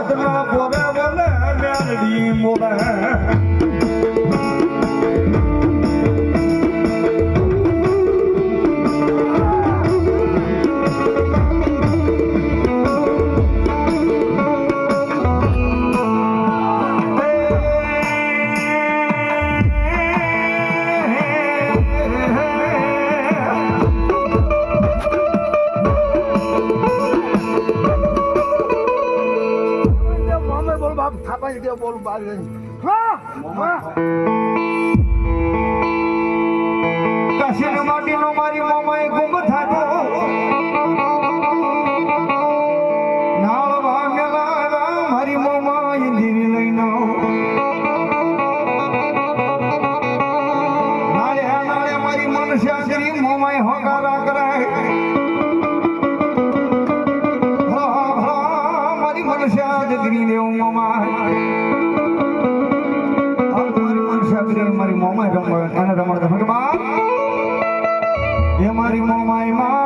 રત્ના બોલે બોલે મેલડી બોલે બોલ બાર હા કાશીનો માટીનો મારી મોમાએ ગુમ થાતો નાળ ભાંગલા મારી મોમાએ દીવી લઈને નાળે નાળે મારી મનસ્યા કરી મોમાએ હોકારા કરાય મારી મનસ્યા જગરી દેવ મોમા મારી મોમાય રમણ અને રમણ એ મારી મોમાય માં